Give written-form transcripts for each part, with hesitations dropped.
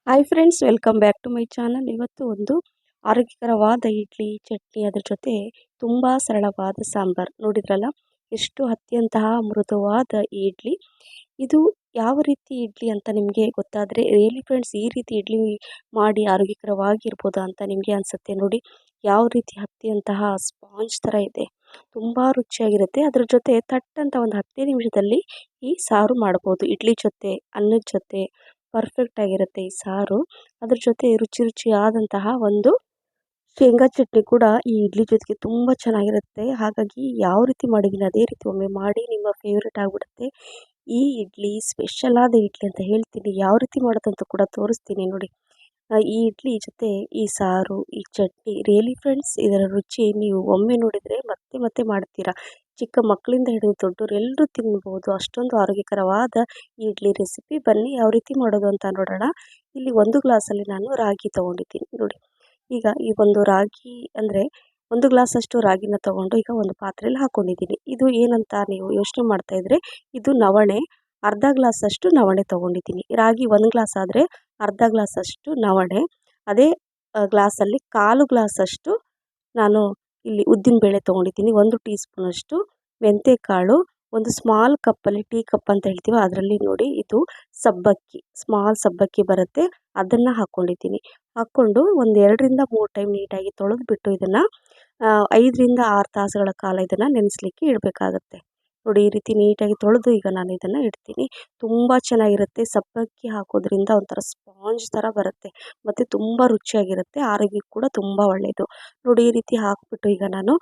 Hi friends, welcome back to my channel. ಇವತ್ತು ಒಂದು ಆರೋಗ್ಯಕರವಾದ ಇಡ್ಲಿ ಚಟ್ನಿ, ಅದ್ರ ಜೊತೆ ತುಂಬ ಸರಳವಾದ ಸಾಂಬಾರ್. ನೋಡಿದ್ರಲ್ಲ ಎಷ್ಟು ಹತ್ತಿಯಂತಹ ಮೃದುವಾದ ಈ ಇಡ್ಲಿ. ಇದು ಯಾವ ರೀತಿ ಇಡ್ಲಿ ಅಂತ ನಿಮಗೆ ಗೊತ್ತಾದರೆ ರಿಯಲಿ ಫ್ರೆಂಡ್ಸ್, ಈ ರೀತಿ ಇಡ್ಲಿ ಮಾಡಿ ಆರೋಗ್ಯಕರವಾಗಿರ್ಬೋದಾ ಅಂತ ನಿಮಗೆ ಅನಿಸುತ್ತೆ. ನೋಡಿ ಯಾವ ರೀತಿ ಹತ್ತಿಯಂತಹ ಸ್ಪಾಂಜ್ ಥರ ಇದೆ, ತುಂಬ ರುಚಿಯಾಗಿರುತ್ತೆ. ಅದ್ರ ಜೊತೆ ತಟ್ಟಂತ ಒಂದು 10 ನಿಮಿಷದಲ್ಲಿ ಈ ಸಾರು ಮಾಡ್ಬೋದು. ಇಡ್ಲಿ ಜೊತೆ, ಅನ್ನದ ಜೊತೆ ಪರ್ಫೆಕ್ಟ್ ಆಗಿರುತ್ತೆ ಈ ಸಾರು. ಅದ್ರ ಜೊತೆ ರುಚಿ ರುಚಿಯಾದಂತಹ ಒಂದು ಶೇಂಗಾ ಚಟ್ನಿ ಕೂಡ ಈ ಇಡ್ಲಿ ಜೊತೆಗೆ ತುಂಬ ಚೆನ್ನಾಗಿರುತ್ತೆ. ಹಾಗಾಗಿ ಯಾವ ರೀತಿ ಮಾಡಿದ್ದೀನಿ ಅದೇ ರೀತಿ ಒಮ್ಮೆ ಮಾಡಿ, ನಿಮ್ಮ ಫೇವ್ರೇಟ್ ಆಗಿಬಿಡುತ್ತೆ. ಈ ಇಡ್ಲಿ ಸ್ಪೆಷಲ್ ಆದ ಇಡ್ಲಿ ಅಂತ ಹೇಳ್ತೀನಿ. ಯಾವ ರೀತಿ ಮಾಡೋದಂತ ಕೂಡ ತೋರಿಸ್ತೀನಿ ನೋಡಿ. ಈ ಇಡ್ಲಿ ಜೊತೆ ಈ ಸಾರು, ಈ ಚಟ್ನಿ, ರಿಯಲಿ ಫ್ರೆಂಡ್ಸ್, ಇದರ ರುಚಿ ನೀವು ಒಮ್ಮೆ ನೋಡಿದರೆ ಮತ್ತೆ ಮತ್ತೆ ಮಾಡ್ತೀರಾ. ಚಿಕ್ಕ ಮಕ್ಕಳಿಂದ ಹಿಡಿದು ದೊಡ್ಡವರು ಎಲ್ಲರೂ ತಿನ್ಬೋದು. ಅಷ್ಟೊಂದು ಆರೋಗ್ಯಕರವಾದ ಈ ಇಡ್ಲಿ ರೆಸಿಪಿ. ಬನ್ನಿ ಯಾವ ರೀತಿ ಮಾಡೋದು ಅಂತ ನೋಡೋಣ. ಇಲ್ಲಿ 1 ಗ್ಲಾಸಲ್ಲಿ ನಾನು ರಾಗಿ ತೊಗೊಂಡಿದ್ದೀನಿ ನೋಡಿ. ಈಗ ಈ ಒಂದು ರಾಗಿ ಅಂದರೆ 1 ಗ್ಲಾಸಷ್ಟು ರಾಗಿನ ತೊಗೊಂಡು ಈಗ ಒಂದು ಪಾತ್ರೆಯಲ್ಲಿ ಹಾಕ್ಕೊಂಡಿದ್ದೀನಿ. ಇದು ಏನಂತ ನೀವು ಯೋಚನೆ ಮಾಡ್ತಾ ಇದ್ರೆ, ಇದು ನವಣೆ. ಅರ್ಧ ಗ್ಲಾಸಷ್ಟು ನವಣೆ ತೊಗೊಂಡಿದ್ದೀನಿ. ರಾಗಿ 1 ಗ್ಲಾಸ್ ಆದರೆ ಅರ್ಧ ಗ್ಲಾಸಷ್ಟು ನವಣೆ. ಅದೇ ಗ್ಲಾಸಲ್ಲಿ 1/4 ಗ್ಲಾಸಷ್ಟು ನಾನು ಇಲ್ಲಿ ಉದ್ದಿನಬೇಳೆ ತೊಗೊಂಡಿದ್ದೀನಿ. 1 ಟೀ ಸ್ಪೂನಷ್ಟು ಮೆಂತ್ಯಕಾಳು, ಒಂದು ಸ್ಮಾಲ್ ಕಪ್ಪಲ್ಲಿ, ಟೀ ಕಪ್ ಅಂತ ಹೇಳ್ತೀವಿ ಅದರಲ್ಲಿ ನೋಡಿ, ಇದು ಸಬ್ಬಕ್ಕಿ, ಸ್ಮಾಲ್ ಸಬ್ಬಕ್ಕಿ ಬರುತ್ತೆ, ಅದನ್ನು ಹಾಕ್ಕೊಂಡಿದ್ದೀನಿ. ಹಾಕ್ಕೊಂಡು ಒಂದು 2ರಿಂದ 3 ಟೈಮ್ ನೀಟಾಗಿ ತೊಳೆದ್ಬಿಟ್ಟು ಇದನ್ನು 5ರಿಂದ 6 ತಾಸುಗಳ ಕಾಲ ಇದನ್ನು ನೆನೆಸ್ಲಿಕ್ಕೆ ಇಡಬೇಕಾಗತ್ತೆ. ನೋಡಿ ಈ ರೀತಿ ನೀಟಾಗಿ ತೊಳೆದು ಈಗ ನಾನು ಇದನ್ನು ಇಡ್ತೀನಿ. ತುಂಬ ಚೆನ್ನಾಗಿರುತ್ತೆ. ಸಬ್ಬಕ್ಕಿ ಹಾಕೋದ್ರಿಂದ ಒಂಥರ ಸ್ಪಾಂಜ್ ಥರ ಬರುತ್ತೆ ಮತ್ತು ತುಂಬ ರುಚಿಯಾಗಿರುತ್ತೆ. ಆರೋಗ್ಯಕ್ಕೆ ಕೂಡ ತುಂಬ ಒಳ್ಳೆಯದು. ನೋಡಿ ಈ ರೀತಿ ಹಾಕ್ಬಿಟ್ಟು ಈಗ ನಾನು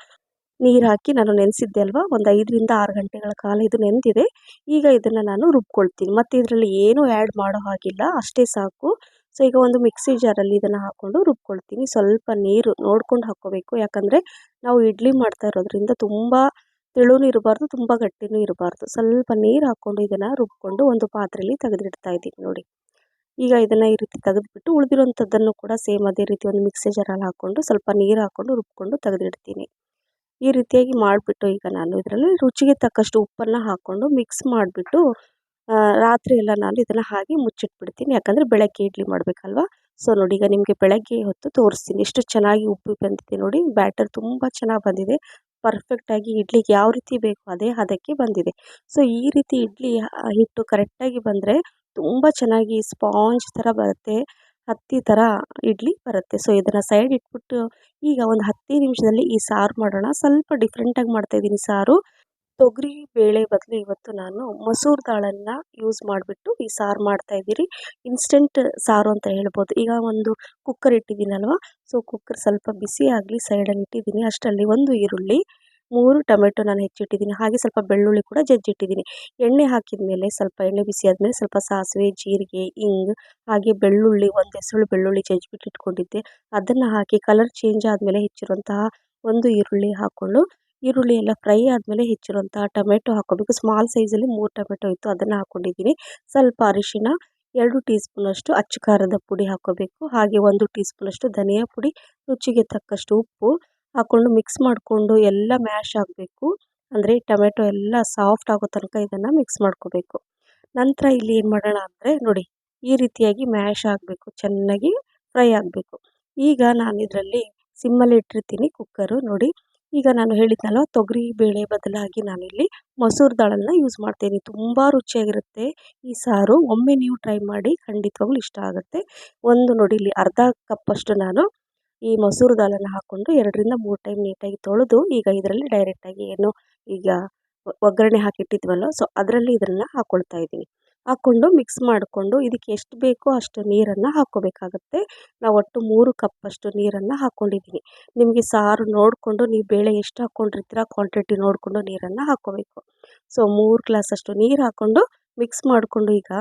ನೀರು ಹಾಕಿ ನಾನು ನೆನೆಸಿದ್ದೆ ಅಲ್ವಾ, ಒಂದು 5ರಿಂದ 6 ಗಂಟೆಗಳ ಕಾಲ ಇದು ನೆನೆದಿದೆ. ಈಗ ಇದನ್ನು ನಾನು ರುಬ್ಕೊಳ್ತೀನಿ. ಮತ್ತು ಇದರಲ್ಲಿ ಏನೂ ಆ್ಯಡ್ ಮಾಡೋ ಹಾಗಿಲ್ಲ, ಅಷ್ಟೇ ಸಾಕು. ಸೊ ಈಗ ಒಂದು ಮಿಕ್ಸಿ ಜಾರಲ್ಲಿ ಇದನ್ನು ಹಾಕ್ಕೊಂಡು ರುಬ್ಕೊಳ್ತೀನಿ. ಸ್ವಲ್ಪ ನೀರು ನೋಡ್ಕೊಂಡು ಹಾಕ್ಕೋಬೇಕು, ಯಾಕಂದರೆ ನಾವು ಇಡ್ಲಿ ಮಾಡ್ತಾ ಇರೋದ್ರಿಂದ ತುಂಬ ತೆಳುನೂ ಇರಬಾರ್ದು, ತುಂಬ ಗಟ್ಟಿನೂ ಇರಬಾರ್ದು. ಸ್ವಲ್ಪ ನೀರು ಹಾಕ್ಕೊಂಡು ಇದನ್ನು ರುಬ್ಕೊಂಡು ಒಂದು ಪಾತ್ರೆಯಲ್ಲಿ ತೆಗೆದಿಡ್ತಾ ಇದ್ದೀನಿ ನೋಡಿ. ಈಗ ಇದನ್ನು ಈ ರೀತಿ ತೆಗೆದುಬಿಟ್ಟು ಉಳಿದಿರೋಂಥದ್ದನ್ನು ಕೂಡ ಸೇಮ್ ಅದೇ ರೀತಿ ಒಂದು ಮಿಕ್ಸಿ ಜಾರಲ್ಲಿ ಹಾಕ್ಕೊಂಡು ಸ್ವಲ್ಪ ನೀರು ಹಾಕ್ಕೊಂಡು ರುಬ್ಕೊಂಡು ತೆಗೆದಿಡ್ತೀನಿ. ಈ ರೀತಿಯಾಗಿ ಮಾಡಿಬಿಟ್ಟು ಈಗ ನಾನು ಇದರಲ್ಲಿ ರುಚಿಗೆ ತಕ್ಕಷ್ಟು ಉಪ್ಪನ್ನು ಹಾಕ್ಕೊಂಡು ಮಿಕ್ಸ್ ಮಾಡಿಬಿಟ್ಟು ರಾತ್ರಿ ಎಲ್ಲ ನಾನು ಇದನ್ನು ಹಾಗೆ ಮುಚ್ಚಿಟ್ಬಿಡ್ತೀನಿ. ಯಾಕಂದರೆ ಬೆಳಗ್ಗೆ ಇಡ್ಲಿ ಮಾಡಬೇಕಲ್ವ. ಸೊ ನೋಡಿ, ಈಗ ನಿಮಗೆ ಬೆಳಗ್ಗೆ ಹೊತ್ತು ತೋರಿಸ್ತೀನಿ ಎಷ್ಟು ಚೆನ್ನಾಗಿ ಉಪ್ಪು ಬಂದಿದೆ ನೋಡಿ. ಬ್ಯಾಟರ್ ತುಂಬ ಚೆನ್ನಾಗಿ ಬಂದಿದೆ. ಪರ್ಫೆಕ್ಟಾಗಿ ಇಡ್ಲಿಗೆ ಯಾವ ರೀತಿ ಬೇಕು ಅದೇ ಹದಕ್ಕೆ ಬಂದಿದೆ. ಸೊ ಈ ರೀತಿ ಇಡ್ಲಿ ಹಿಟ್ಟು ಕರೆಕ್ಟಾಗಿ ಬಂದರೆ ತುಂಬ ಚೆನ್ನಾಗಿ ಸ್ಪಾಂಜ್ ಥರ ಬರುತ್ತೆ, ಹತ್ತಿ ಥರ ಇಡ್ಲಿ ಬರುತ್ತೆ. ಸೊ ಇದನ್ನು ಸೈಡ್ ಇಟ್ಬಿಟ್ಟು ಈಗ ಒಂದು 10 ನಿಮಿಷದಲ್ಲಿ ಈ ಸಾರು ಮಾಡೋಣ. ಸ್ವಲ್ಪ ಡಿಫ್ರೆಂಟಾಗಿ ಮಾಡ್ತಾಯಿದ್ದೀನಿ ಸಾರು. ತೊಗರಿ ಬೇಳೆ ಬದಲು ಇವತ್ತು ನಾನು ಮಸೂರ್ ದಾಳನ್ನು ಯೂಸ್ ಮಾಡಿಬಿಟ್ಟು ಈ ಸಾರು ಮಾಡ್ತಾಯಿದ್ದೀರಿ. ಇನ್ಸ್ಟೆಂಟ್ ಸಾರು ಅಂತ ಹೇಳ್ಬೋದು. ಈಗ ಒಂದು ಕುಕ್ಕರ್ ಇಟ್ಟಿದ್ದೀನಲ್ವ, ಸೊ ಕುಕ್ಕರ್ ಸ್ವಲ್ಪ ಬಿಸಿ ಆಗಲಿ ಸೈಡಲ್ಲಿ ಇಟ್ಟಿದ್ದೀನಿ. ಅಷ್ಟರಲ್ಲಿ 1 ಈರುಳ್ಳಿ, 3 ಟೊಮೆಟೊ ನಾನು ಹೆಚ್ಚಿಟ್ಟಿದ್ದೀನಿ. ಹಾಗೆ ಸ್ವಲ್ಪ ಬೆಳ್ಳುಳ್ಳಿ ಕೂಡ ಜಜ್ಜಿಟ್ಟಿದ್ದೀನಿ. ಎಣ್ಣೆ ಹಾಕಿದ ಮೇಲೆ ಸ್ವಲ್ಪ ಎಣ್ಣೆ ಬಿಸಿ ಆದಮೇಲೆ ಸ್ವಲ್ಪ ಸಾಸಿವೆ, ಜೀರಿಗೆ, ಇಂಗು, ಹಾಗೆ ಬೆಳ್ಳುಳ್ಳಿ, 1 ಎಸಳು ಬೆಳ್ಳುಳ್ಳಿ ಜಜ್ಜಿಬಿಟ್ಟು ಇಟ್ಕೊಂಡಿದ್ದೆ, ಅದನ್ನು ಹಾಕಿ ಕಲರ್ ಚೇಂಜ್ ಆದಮೇಲೆ ಹೆಚ್ಚಿರುವಂತಹ 1 ಈರುಳ್ಳಿ ಹಾಕ್ಕೊಂಡು, ಈರುಳ್ಳಿ ಎಲ್ಲ ಫ್ರೈ ಆದಮೇಲೆ ಹೆಚ್ಚಿರುವಂತಹ ಟೊಮೆಟೊ ಹಾಕ್ಕೋಬೇಕು. ಸ್ಮಾಲ್ ಸೈಜಲ್ಲಿ 3 ಟೊಮೆಟೊ ಇತ್ತು, ಅದನ್ನು ಹಾಕ್ಕೊಂಡಿದ್ದೀನಿ. ಸ್ವಲ್ಪ ಅರಿಶಿನ, 2 ಟೀ ಸ್ಪೂನಷ್ಟು ಅಚ್ಚ ಖಾರದ ಪುಡಿ ಹಾಕ್ಕೋಬೇಕು. ಹಾಗೆ 1 ಟೀ ಸ್ಪೂನಷ್ಟು ಧನಿಯಾ ಪುಡಿ, ರುಚಿಗೆ ತಕ್ಕಷ್ಟು ಉಪ್ಪು ಹಾಕ್ಕೊಂಡು ಮಿಕ್ಸ್ ಮಾಡಿಕೊಂಡು ಎಲ್ಲ ಮ್ಯಾಶ್ ಆಗಬೇಕು. ಅಂದರೆ ಟೊಮೆಟೊ ಎಲ್ಲ ಸಾಫ್ಟ್ ಆಗೋ ತನಕ ಇದನ್ನು ಮಿಕ್ಸ್ ಮಾಡ್ಕೋಬೇಕು. ನಂತರ ಇಲ್ಲಿ ಏನು ಮಾಡೋಣ ಅಂದರೆ ನೋಡಿ, ಈ ರೀತಿಯಾಗಿ ಮ್ಯಾಶ್ ಆಗಬೇಕು, ಚೆನ್ನಾಗಿ ಫ್ರೈ ಆಗಬೇಕು. ಈಗ ನಾನು ಇದರಲ್ಲಿ ಸಿಮ್ಮಲ್ಲಿ ಇಟ್ಟಿರ್ತೀನಿ ಕುಕ್ಕರು ನೋಡಿ. ಈಗ ನಾನು ಹೇಳಿದ್ನಲ್ವ, ತೊಗರಿ ಬೇಳೆ ಬದಲಾಗಿ ನಾನಿಲ್ಲಿ ಮಸೂರ್ ದಾಳನ್ನು ಯೂಸ್ ಮಾಡ್ತೀನಿ. ತುಂಬ ರುಚಿಯಾಗಿರುತ್ತೆ ಈ ಸಾರು. ಒಮ್ಮೆ ನೀವು ಟ್ರೈ ಮಾಡಿ, ಖಂಡಿತವಾಗ್ಲೂ ಇಷ್ಟ ಆಗುತ್ತೆ. ಒಂದು ನೋಡಿ, ಇಲ್ಲಿ ಅರ್ಧ ಕಪ್ಪಷ್ಟು ನಾನು ಈ ಮಸೂರ್ ದಾಲನ್ನು ಹಾಕ್ಕೊಂಡು 2ರಿಂದ 3 ಟೈಮ್ ನೀಟಾಗಿ ತೊಳೆದು ಈಗ ಇದರಲ್ಲಿ ಡೈರೆಕ್ಟಾಗಿ ಏನು ಈಗ ಒಗ್ಗರಣೆ ಹಾಕಿಟ್ಟಿದ್ವಲ್ಲ, ಸೊ ಅದರಲ್ಲಿ ಇದನ್ನು ಹಾಕ್ಕೊಳ್ತಾ ಇದ್ದೀನಿ. ಹಾಕ್ಕೊಂಡು ಮಿಕ್ಸ್ ಮಾಡಿಕೊಂಡು ಇದಕ್ಕೆ ಎಷ್ಟು ಬೇಕೋ ಅಷ್ಟು ನೀರನ್ನು ಹಾಕ್ಕೋಬೇಕಾಗತ್ತೆ. ನಾವು ಒಟ್ಟು 3 ಕಪ್ಪಷ್ಟು ನೀರನ್ನು ಹಾಕ್ಕೊಂಡಿದ್ದೀನಿ. ನಿಮಗೆ ಸಾರು ನೋಡಿಕೊಂಡು ನೀವು ಬೇಳೆ ಎಷ್ಟು ಹಾಕ್ಕೊಂಡಿರ್ತೀರ ಕ್ವಾಂಟಿಟಿ ನೋಡಿಕೊಂಡು ನೀರನ್ನು ಹಾಕ್ಕೋಬೇಕು. ಸೊ 3 ಗ್ಲಾಸಷ್ಟು ನೀರು ಹಾಕ್ಕೊಂಡು ಮಿಕ್ಸ್ ಮಾಡಿಕೊಂಡು ಈಗ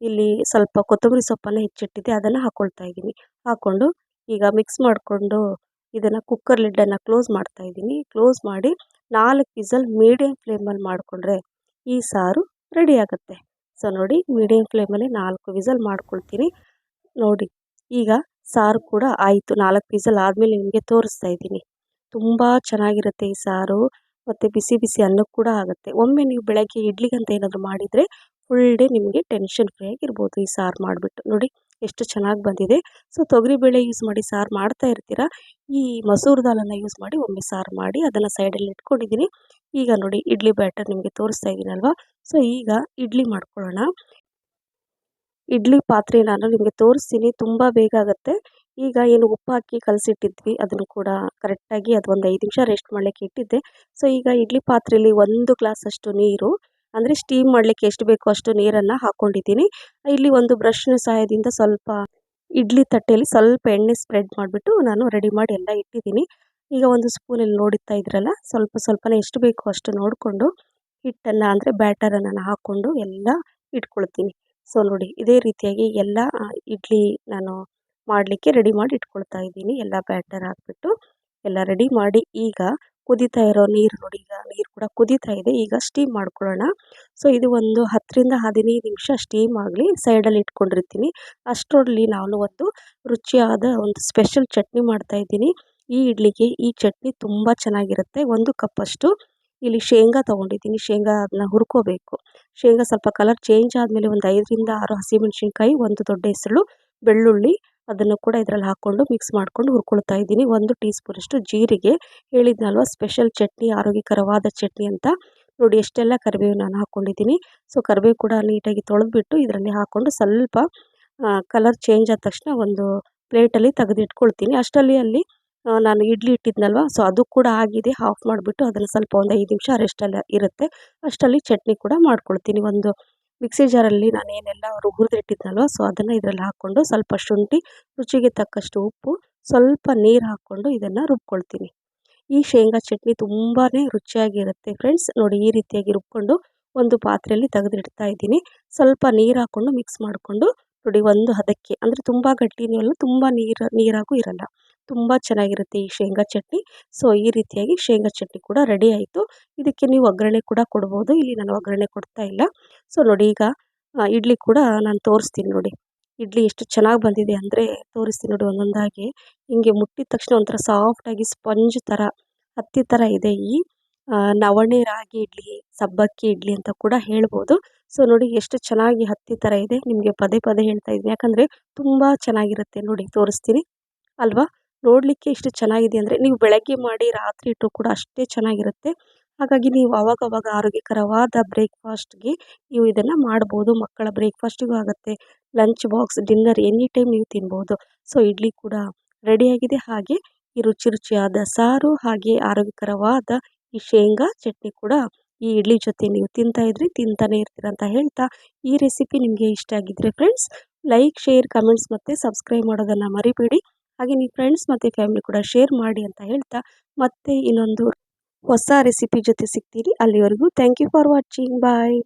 ಇಲ್ಲಿ ಸ್ವಲ್ಪ ಕೊತ್ತಂಬರಿ ಸೊಪ್ಪನ್ನು ಹೆಚ್ಚಿಟ್ಟಿದ್ದೆ, ಅದನ್ನು ಹಾಕ್ಕೊಳ್ತಾ ಇದ್ದೀನಿ. ಹಾಕ್ಕೊಂಡು ಈಗ ಮಿಕ್ಸ್ ಮಾಡಿಕೊಂಡು ಇದನ್ನು ಕುಕ್ಕರ್ ಲಿಡ್ಡನ್ನು ಕ್ಲೋಸ್ ಮಾಡ್ತಾ ಇದ್ದೀನಿ. ಕ್ಲೋಸ್ ಮಾಡಿ 4 ವಿಸಲ್ ಮೀಡಿಯಮ್ ಫ್ಲೇಮಲ್ಲಿ ಮಾಡಿಕೊಂಡ್ರೆ ಈ ಸಾರು ರೆಡಿ ಆಗುತ್ತೆ. ಸೊ ನೋಡಿ, ಮೀಡಿಯಮ್ ಫ್ಲೇಮಲ್ಲಿ 4 ವಿಸಲ್ ಮಾಡ್ಕೊಳ್ತೀನಿ ನೋಡಿ. ಈಗ ಸಾರು ಕೂಡ ಆಯಿತು. 4 ವಿಸಲ್ ಆದಮೇಲೆ ನಿಮಗೆ ತೋರಿಸ್ತಾ ಇದ್ದೀನಿ. ತುಂಬ ಚೆನ್ನಾಗಿರುತ್ತೆ ಈ ಸಾರು, ಮತ್ತು ಬಿಸಿ ಬಿಸಿ ಅನ್ನಕ್ಕೆ ಕೂಡ ಆಗುತ್ತೆ. ಒಮ್ಮೆ ನೀವು ಬೆಳಗ್ಗೆ ಇಡ್ಲಿಗಂತ ಏನಾದರೂ ಮಾಡಿದರೆ ಫುಲ್ ಡೇ ನಿಮಗೆ ಟೆನ್ಷನ್ ಫ್ರೀ ಆಗಿರ್ಬೋದು ಈ ಸಾರು ಮಾಡಿಬಿಟ್ಟು ನೋಡಿ. ಎಷ್ಟು ಚೆನ್ನಾಗಿ ಬಂದಿದೆ. ಸೊ ತೊಗರಿಬೇಳೆ ಯೂಸ್ ಮಾಡಿ ಸಾರು ಮಾಡ್ತಾ ಇರ್ತೀರಾ, ಈ ಮಸೂರ್ ದಾಲನ್ನು ಯೂಸ್ ಮಾಡಿ ಒಮ್ಮೆ ಸಾರು ಮಾಡಿ ಅದನ್ನು ಸೈಡಲ್ಲಿ ಇಟ್ಕೊಂಡಿದ್ದೀನಿ. ಈಗ ನೋಡಿ ಇಡ್ಲಿ ಬ್ಯಾಟರ್ ನಿಮಗೆ ತೋರಿಸ್ತಾ ಇದ್ದೀನಲ್ವಾ. ಸೊ ಈಗ ಇಡ್ಲಿ ಮಾಡ್ಕೊಳ್ಳೋಣ. ಇಡ್ಲಿ ಪಾತ್ರೆ ನಾನು ನಿಮಗೆ ತೋರಿಸ್ತೀನಿ, ತುಂಬ ಬೇಗ ಆಗುತ್ತೆ. ಈಗ ಏನು ಉಪ್ಪು ಹಾಕಿ ಕಲಸಿಟ್ಟಿದ್ವಿ ಅದನ್ನು ಕೂಡ ಕರೆಕ್ಟಾಗಿ ಅದು ಒಂದು 5 ನಿಮಿಷ ರೆಸ್ಟ್ ಮಾಡಲಿಕ್ಕೆ ಇಟ್ಟಿದ್ದೆ. ಸೊ ಈಗ ಇಡ್ಲಿ ಪಾತ್ರೆಯಲ್ಲಿ 1 ಗ್ಲಾಸಷ್ಟು ನೀರು, ಅಂದರೆ ಸ್ಟೀಮ್ ಮಾಡಲಿಕ್ಕೆ ಎಷ್ಟು ಬೇಕೋ ಅಷ್ಟು ನೀರನ್ನು ಹಾಕ್ಕೊಂಡಿದ್ದೀನಿ. ಇಲ್ಲಿ ಒಂದು ಬ್ರಷ್ನ ಸಹಾಯದಿಂದ ಸ್ವಲ್ಪ ಇಡ್ಲಿ ತಟ್ಟೆಯಲ್ಲಿ ಸ್ವಲ್ಪ ಎಣ್ಣೆ ಸ್ಪ್ರೆಡ್ ಮಾಡಿಬಿಟ್ಟು ನಾನು ರೆಡಿ ಮಾಡಿ ಎಲ್ಲ ಇಟ್ಟಿದ್ದೀನಿ. ಈಗ ಒಂದು ಸ್ಪೂನಲ್ಲಿ ನೋಡುತ್ತಾ ಇದ್ರಲ್ಲ, ಸ್ವಲ್ಪ ಸ್ವಲ್ಪನೇ ಎಷ್ಟು ಬೇಕೋ ಅಷ್ಟು ನೋಡಿಕೊಂಡು ಹಿಟ್ಟನ್ನು ಅಂದರೆ ಬ್ಯಾಟರನ್ನು ನಾನು ಹಾಕ್ಕೊಂಡು ಎಲ್ಲ ಇಟ್ಕೊಳ್ತೀನಿ. ಸೊ ನೋಡಿ ಇದೇ ರೀತಿಯಾಗಿ ಎಲ್ಲ ಇಡ್ಲಿ ನಾನು ಮಾಡಲಿಕ್ಕೆ ರೆಡಿ ಮಾಡಿ ಇಟ್ಕೊಳ್ತಾ ಇದ್ದೀನಿ. ಎಲ್ಲ ಬ್ಯಾಟರ್ ಹಾಕ್ಬಿಟ್ಟು ಎಲ್ಲ ರೆಡಿ ಮಾಡಿ ಈಗ ಕುದೀತಾ ಇರೋ ನೀರು ನೋಡಿ, ಈಗ ನೀರು ಕೂಡ ಕುದೀತಾ ಇದೆ. ಈಗ ಸ್ಟೀಮ್ ಮಾಡ್ಕೊಳ್ಳೋಣ. ಸೊ ಇದು ಒಂದು 10ರಿಂದ 15 ನಿಮಿಷ ಸ್ಟೀಮ್ ಆಗಲಿ, ಸೈಡಲ್ಲಿ ಇಟ್ಕೊಂಡಿರ್ತೀನಿ. ಅಷ್ಟರಲ್ಲಿ ನಾನು ಒಂದು ರುಚಿಯಾದ ಒಂದು ಸ್ಪೆಷಲ್ ಚಟ್ನಿ ಮಾಡ್ತಾಯಿದ್ದೀನಿ. ಈ ಇಡ್ಲಿಗೆ ಈ ಚಟ್ನಿ ತುಂಬ ಚೆನ್ನಾಗಿರುತ್ತೆ. 1 ಕಪ್ಪಷ್ಟು ಇಲ್ಲಿ ಶೇಂಗಾ ತೊಗೊಂಡಿದ್ದೀನಿ. ಶೇಂಗಾ ಅದನ್ನ ಹುರ್ಕೋಬೇಕು. ಶೇಂಗಾ ಸ್ವಲ್ಪ ಕಲರ್ ಚೇಂಜ್ ಆದಮೇಲೆ ಒಂದು 5ರಿಂದ 6 ಹಸಿಮೆಣಸಿನ್ಕಾಯಿ, 1 ದೊಡ್ಡ ಹೆಸರು ಬೆಳ್ಳುಳ್ಳಿ ಅದನ್ನು ಕೂಡ ಇದರಲ್ಲಿ ಹಾಕ್ಕೊಂಡು ಮಿಕ್ಸ್ ಮಾಡ್ಕೊಂಡು ಹುರ್ಕೊಳ್ತಾ ಇದ್ದೀನಿ. 1 ಟೀ ಸ್ಪೂನಷ್ಟು ಜೀರಿಗೆ, ಹೇಳಿದ್ನಲ್ವ ಸ್ಪೆಷಲ್ ಚಟ್ನಿ, ಆರೋಗ್ಯಕರವಾದ ಚಟ್ನಿ ಅಂತ. ನೋಡಿ ಎಷ್ಟೆಲ್ಲ ಕರಿಬೇವು ನಾನು ಹಾಕ್ಕೊಂಡಿದ್ದೀನಿ. ಸೊ ಕರಿಬೇವು ಕೂಡ ನೀಟಾಗಿ ತೊಳೆದ್ಬಿಟ್ಟು ಇದರಲ್ಲಿ ಹಾಕ್ಕೊಂಡು ಸ್ವಲ್ಪ ಕಲರ್ ಚೇಂಜ್ ಆದ ತಕ್ಷಣ ಒಂದು ಪ್ಲೇಟಲ್ಲಿ ತೆಗೆದಿಟ್ಕೊಳ್ತೀನಿ. ಅಷ್ಟರಲ್ಲಿ ಅಲ್ಲಿ ನಾನು ಇಡ್ಲಿ ಇಟ್ಟಿದ್ನಲ್ವ, ಸೊ ಅದು ಕೂಡ ಆಗಿದೆ. ಆಫ್ ಮಾಡಿಬಿಟ್ಟು ಅದನ್ನು ಸ್ವಲ್ಪ ಒಂದು 5 ನಿಮಿಷ ರೆಸ್ಟಲ್ಲಿ ಇರುತ್ತೆ. ಅಷ್ಟರಲ್ಲಿ ಚಟ್ನಿ ಕೂಡ ಮಾಡ್ಕೊಳ್ತೀನಿ. ಒಂದು ಮಿಕ್ಸಿ ಜಾರಲ್ಲಿ ನಾನು ಏನೆಲ್ಲ ಹುರಿದಿಟ್ಟಿದ್ನಲ್ವ, ಸೊ ಅದನ್ನು ಇದರಲ್ಲಿ ಹಾಕ್ಕೊಂಡು ಸ್ವಲ್ಪ ಶುಂಠಿ, ರುಚಿಗೆ ತಕ್ಕಷ್ಟು ಉಪ್ಪು, ಸ್ವಲ್ಪ ನೀರು ಹಾಕ್ಕೊಂಡು ಇದನ್ನು ರುಬ್ಕೊಳ್ತೀನಿ. ಈ ಶೇಂಗಾ ಚಟ್ನಿ ತುಂಬಾ ರುಚಿಯಾಗಿರುತ್ತೆ ಫ್ರೆಂಡ್ಸ್. ನೋಡಿ ಈ ರೀತಿಯಾಗಿ ರುಬ್ಕೊಂಡು ಒಂದು ಪಾತ್ರೆಯಲ್ಲಿ ತೆಗೆದಿಡ್ತಾ ಇದ್ದೀನಿ. ಸ್ವಲ್ಪ ನೀರು ಹಾಕ್ಕೊಂಡು ಮಿಕ್ಸ್ ಮಾಡಿಕೊಂಡು ನೋಡಿ ಒಂದು ಹದಕ್ಕೆ, ಅಂದರೆ ತುಂಬ ಗಟ್ಟಿನೂ ಅಲ್ಲ, ತುಂಬ ನೀರಾಗೂ ಇರಲ್ಲ, ತುಂಬ ಚೆನ್ನಾಗಿರುತ್ತೆ ಈ ಶೇಂಗಾ ಚಟ್ನಿ. ಸೊ ಈ ರೀತಿಯಾಗಿ ಶೇಂಗಾ ಚಟ್ನಿ ಕೂಡ ರೆಡಿ ಆಯಿತು. ಇದಕ್ಕೆ ನೀವು ಒಗ್ಗರಣೆ ಕೂಡ ಕೊಡ್ಬೋದು. ಇಲ್ಲಿ ನಾನು ಒಗ್ಗರಣೆ ಕೊಡ್ತಾ ಇಲ್ಲ. ಸೊ ನೋಡಿ ಈಗ ಇಡ್ಲಿ ಕೂಡ ನಾನು ತೋರಿಸ್ತೀನಿ ನೋಡಿ. ಇಡ್ಲಿ ಎಷ್ಟು ಚೆನ್ನಾಗಿ ಬಂದಿದೆ ಅಂದರೆ ತೋರಿಸ್ತೀನಿ ನೋಡಿ ಒಂದೊಂದಾಗಿ. ಹಿಂಗೆ ಮುಟ್ಟಿದ ತಕ್ಷಣ ಒಂಥರ ಸಾಫ್ಟಾಗಿ ಸ್ಪಂಜ್ ಥರ ಹತ್ತಿ ಥರ ಇದೆ ಈ ನವಣೆ ರಾಗಿ ಇಡ್ಲಿ, ಸಬ್ಬಕ್ಕಿ ಇಡ್ಲಿ ಅಂತ ಕೂಡ ಹೇಳ್ಬೋದು. ಸೊ ನೋಡಿ ಎಷ್ಟು ಚೆನ್ನಾಗಿ ಹತ್ತಿ ಥರ ಇದೆ. ನಿಮಗೆ ಪದೇ ಪದೇ ಹೇಳ್ತಾ ಇದ್ದೀನಿ, ಯಾಕಂದರೆ ತುಂಬ ಚೆನ್ನಾಗಿರುತ್ತೆ. ನೋಡಿ ತೋರಿಸ್ತೀನಿ ಅಲ್ವಾ. ನೋಡಲಿಕ್ಕೆ ಎಷ್ಟು ಚೆನ್ನಾಗಿದೆ ಅಂದರೆ ನೀವು ಬೆಳಗ್ಗೆ ಮಾಡಿ ರಾತ್ರಿ ಇಟ್ಟರು ಕೂಡ ಅಷ್ಟೇ ಚೆನ್ನಾಗಿರುತ್ತೆ. ಹಾಗಾಗಿ ನೀವು ಆವಾಗವಾಗ ಆರೋಗ್ಯಕರವಾದ ಬ್ರೇಕ್ಫಾಸ್ಟ್ಗೆ ನೀವು ಇದನ್ನು ಮಾಡ್ಬೋದು. ಮಕ್ಕಳ ಬ್ರೇಕ್ಫಾಸ್ಟಿಗೂ ಆಗುತ್ತೆ, lunch box, dinner any time ನೀವು ತಿನ್ಬೋದು. ಸೊ ಇಡ್ಲಿ ಕೂಡ ರೆಡಿಯಾಗಿದೆ. ಹಾಗೆ ಈ ರುಚಿ ರುಚಿಯಾದ ಸಾರು, ಹಾಗೆ ಆರೋಗ್ಯಕರವಾದ ಈ ಶೇಂಗಾ ಚಟ್ನಿ ಕೂಡ ಈ ಇಡ್ಲಿ ಜೊತೆ ನೀವು ತಿಂತಾನೆ ಇರ್ತೀರ ಅಂತ ಹೇಳ್ತಾ, ಈ ರೆಸಿಪಿ ನಿಮಗೆ ಇಷ್ಟ ಆಗಿದ್ದರೆ ಫ್ರೆಂಡ್ಸ್ ಲೈಕ್, ಶೇರ್, ಕಮೆಂಟ್ಸ್ ಮತ್ತು ಸಬ್ಸ್ಕ್ರೈಬ್ ಮಾಡೋದನ್ನು ಮರಿಬೇಡಿ. ಹಾಗೆ ನೀವು ಫ್ರೆಂಡ್ಸ್ ಮತ್ತು ಫ್ಯಾಮಿಲಿ ಕೂಡ ಶೇರ್ ಮಾಡಿ ಅಂತ ಹೇಳ್ತಾ, ಮತ್ತೆ ಇನ್ನೊಂದು ಹೊಸ ರೆಸಿಪಿ ಜೊತೆ ಸಿಗ್ತೀನಿ. ಅಲ್ಲಿವರೆಗೂ thank you for watching. Bye.